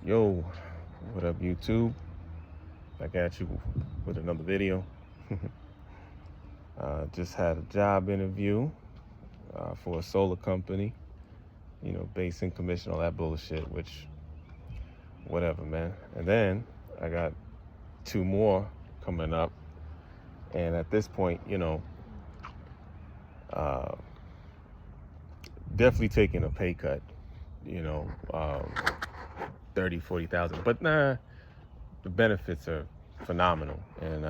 Yo, what up, YouTube? Back at you with another video. Just had a job interview for a solar company, base and commission, all that bullshit, which, whatever, man. And then I got two more coming up. And at this point, uh, definitely taking a pay cut, 30, 40,000. But nah, the benefits are phenomenal. And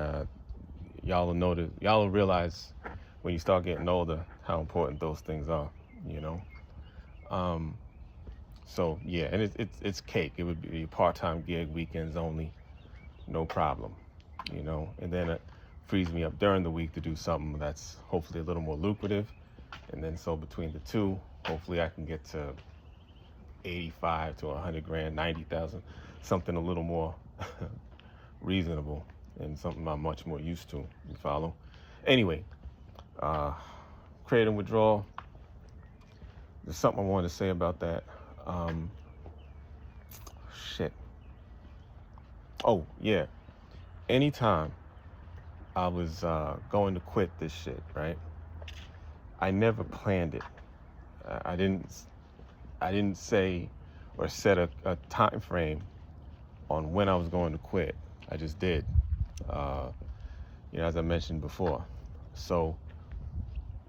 y'all will realize when you start getting older how important those things are, Um, so yeah, and it's cake. It would be a part-time gig, weekends only, no problem, And then it frees me up during the week to do something that's hopefully a little more lucrative. And then so between the two, hopefully I can get to 85 to 100 grand, 90,000, something a little more reasonable and something I'm much more used to. You follow? Anyway, Kratom withdrawal. There's something I wanted to say about that. Shit. Oh, yeah. Anytime I was going to quit this shit, right? I never planned it. I didn't say or set a time frame on when I was going to quit. I just did, as I mentioned before. So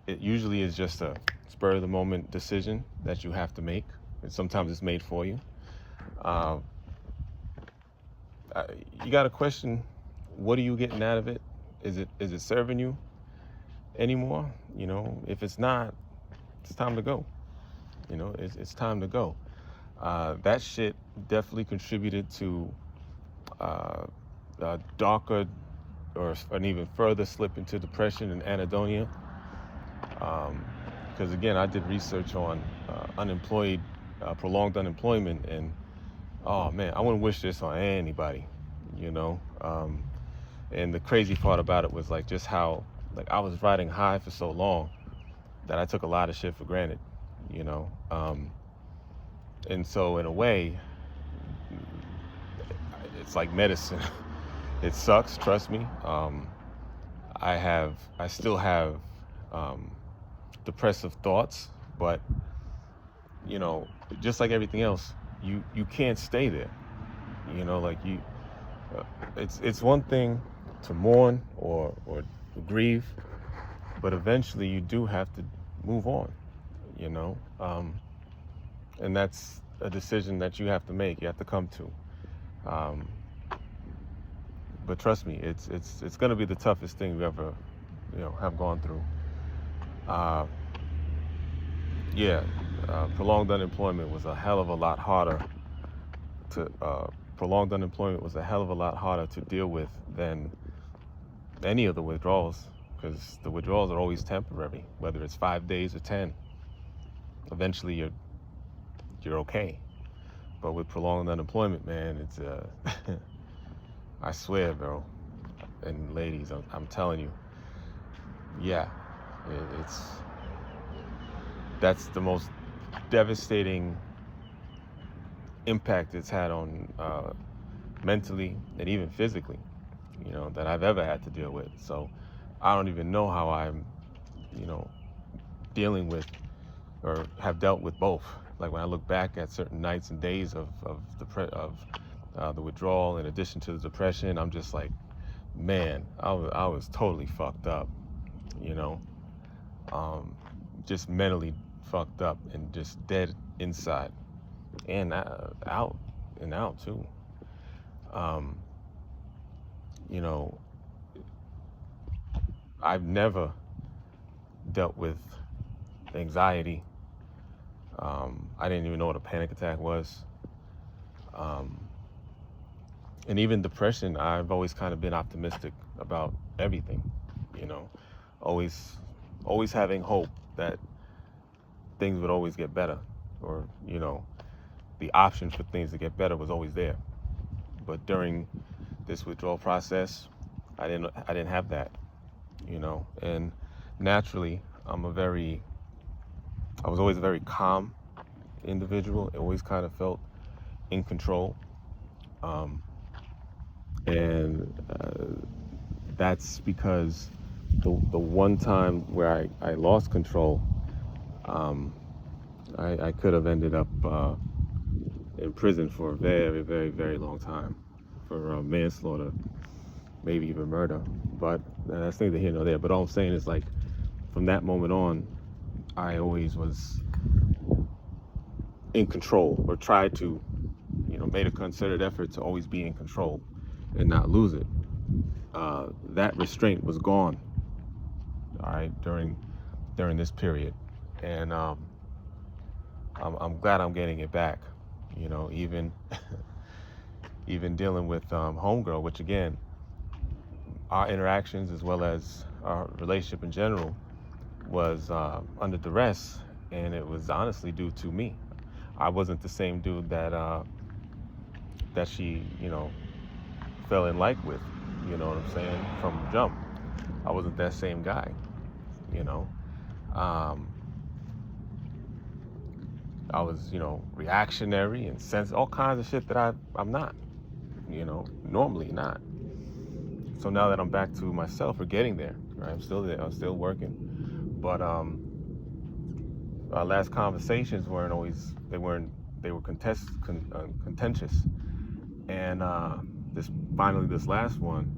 it usually is just a spur of the moment decision that you have to make. And sometimes it's made for you. You got to question, what are you getting out of it? Is it serving you anymore? If it's not, it's time to go. It's time to go. That shit definitely contributed to a darker or an even further slip into depression and anhedonia. Because again, I did research on prolonged unemployment, and oh man, I wouldn't wish this on anybody, And the crazy part about it was just how I was riding high for so long that I took a lot of shit for granted, And so in a way, it's like medicine. It sucks, trust me. I still have depressive thoughts, but just like everything else, you can't stay there. It's one thing to mourn or grieve, but eventually you do have to move on, and that's a decision that you have to make. You have to come to. But trust me, it's going to be the toughest thing you ever, have gone through. Prolonged unemployment was a hell of a lot harder to deal with than any of the withdrawals, because the withdrawals are always temporary, whether it's 5 days or 10. Eventually you're okay. But with prolonged unemployment, man, it's I swear, bro, and ladies, I'm telling you, that's the most devastating impact it's had on mentally and even physically, that I've ever had to deal with. So I don't even know how I'm, dealing with or have dealt with both. Like when I look back at certain nights and days of the withdrawal, in addition to the depression, I'm just like, man, I was totally fucked up, just mentally fucked up and just dead inside and out too. I've never dealt with anxiety. I didn't even know what a panic attack was. And even depression, I've always kind of been optimistic about everything, always having hope that things would always get better, or, the option for things to get better was always there. But during this withdrawal process, I didn't have that, and naturally, I was always a very calm individual. I always kind of felt in control, Um, and that's because the one time where I lost control, um, I could have ended up in prison for a very, very, very long time for manslaughter, maybe even murder. But that's neither here nor there. But all I'm saying is, like, from that moment on, I always was in control, or tried to, made a concerted effort to always be in control and not lose it. That restraint was gone, all right, during this period, and I'm glad I'm getting it back. Even even dealing with homegirl, which again, our interactions as well as our relationship in general was under duress, and it was honestly due to me. I wasn't the same dude that she, fell in like with. You know what I'm saying? From jump, I wasn't that same guy. You know, um, I was, reactionary and sense all kinds of shit that I'm not. Normally not. So now that I'm back to myself, or getting there, right? I'm still there. I'm still working, but our last conversations weren't always. They were contentious, and this last one,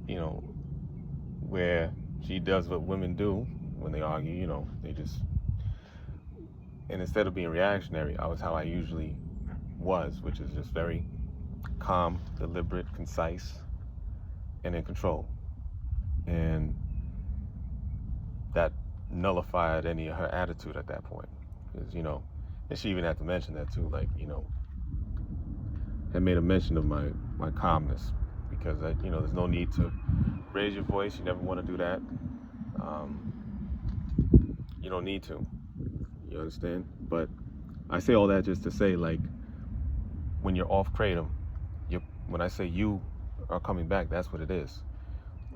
you know, where she does what women do when they argue. They just, and instead of being reactionary, I was how I usually was, which is just very calm, deliberate, concise, and in control. And that nullified any of her attitude at that point. Because, and she even had to mention that too, like, had made a mention of my calmness, because, there's no need to raise your voice. You never want to do that. Um, you don't need to. You understand? But I say all that just to say, like, when you're off Kratom, when I say you are coming back, that's what it is.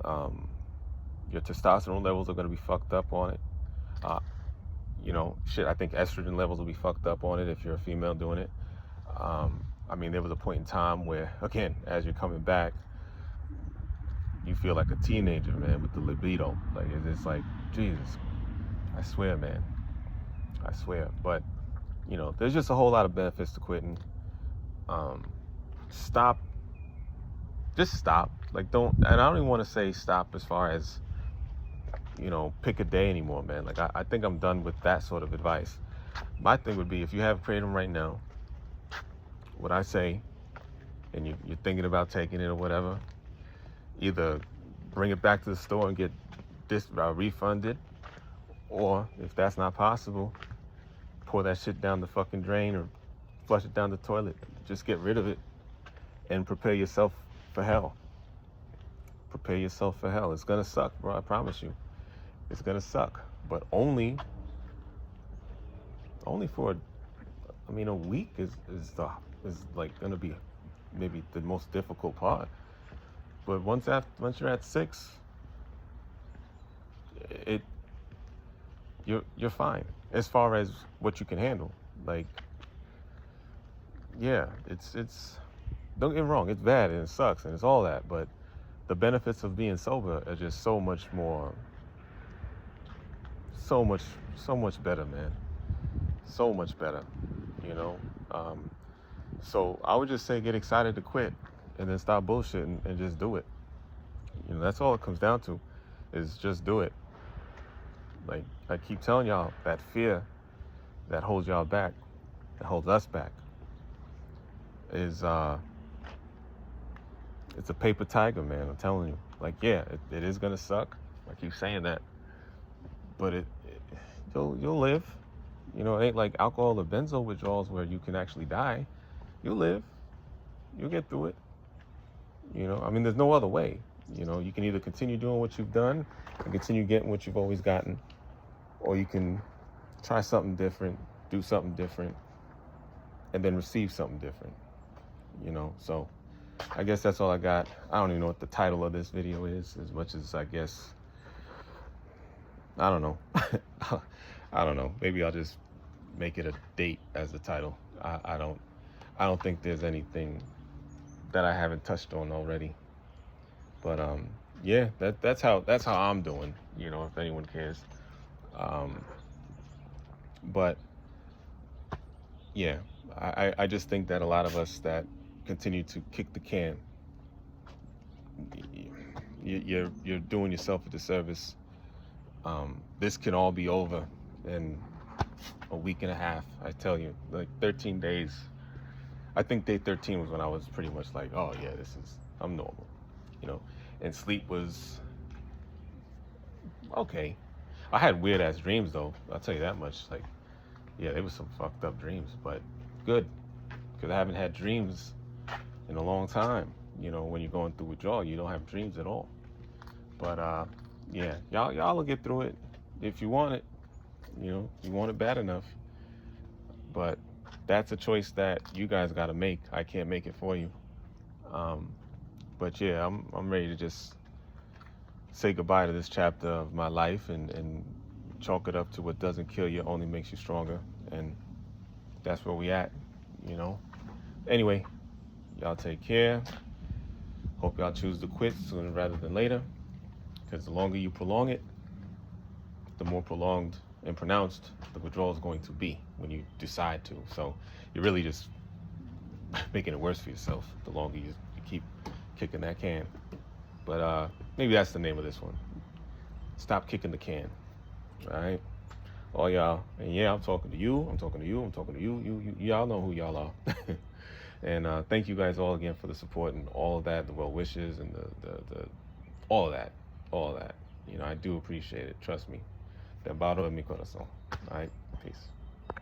Your testosterone levels are going to be fucked up on it. I think estrogen levels will be fucked up on it if you're a female doing it. There was a point in time where, again, as you're coming back, you feel like a teenager, man, with the libido. Like, it's like, Jesus, I swear, man. I swear. But, there's just a whole lot of benefits to quitting. Stop. Just stop. Like, and I don't even want to say stop as far as, pick a day anymore, man. Like, I think I'm done with that sort of advice. My thing would be, if you have Kratom right now, what I say, and you're thinking about taking it or whatever, either bring it back to the store and get refunded, or if that's not possible, pour that shit down the fucking drain or flush it down the toilet. Just get rid of it and prepare yourself for hell. Prepare yourself for hell. It's gonna suck, bro. I promise you. It's gonna suck, but only for, a week is like gonna be maybe the most difficult part. But once you're at 6, you're fine as far as what you can handle. Like, yeah, it's don't get me wrong, it's bad and it sucks and it's all that, but the benefits of being sober are just so much better, man. So much better, so I would just say, get excited to quit, and then stop bullshitting and just do it. That's all it comes down to, is just do it. Like, I keep telling y'all, that fear that holds y'all back, that holds us back, is it's a paper tiger, man. I'm telling you. Like, yeah, it is gonna suck. I keep saying that, but you'll live. It ain't like alcohol or benzo withdrawals where you can actually die. You'll live. You'll get through it. There's no other way. You can either continue doing what you've done and continue getting what you've always gotten, or you can try something different, do something different, and then receive something different. So I guess that's all I got. I don't even know what the title of this video is, as much as I guess, I don't know. I don't know. Maybe I'll just make it a date as the title. I don't I don't think there's anything that I haven't touched on already. But yeah, that's how I'm doing. If anyone cares. Um, but yeah, I just think that a lot of us that continue to kick the can, you're doing yourself a disservice. This can all be over in a week and a half. I tell you, like 13 days. I think day 13 was when I was pretty much like, oh yeah, I'm normal, you know. And sleep was okay. I had weird ass dreams though. I'll tell you that much. Like, yeah, there was some fucked up dreams, but good because I haven't had dreams in a long time. When you're going through withdrawal, you don't have dreams at all. But yeah, y'all will get through it if you want it. You want it bad enough. But that's a choice that you guys got to make. I can't make it for you. Um, but yeah, I'm ready to just say goodbye to this chapter of my life and chalk it up to what doesn't kill you only makes you stronger. And that's where we at, you know. Anyway, y'all take care. Hope y'all choose to quit sooner rather than later. Because the longer you prolong it, the more prolonged and pronounced the withdrawal is going to be when you decide to. So you're really just making it worse for yourself the longer you keep kicking that can. But maybe that's the name of this one. Stop kicking the can. All right? All y'all. And yeah, I'm talking to you. I'm talking to you. I'm talking to you. Y'all know who y'all are. And thank you guys all again for the support and all of that, the well wishes and the all of that. All of that. I do appreciate it. Trust me. Te embaro en mi corazón. All right? Peace.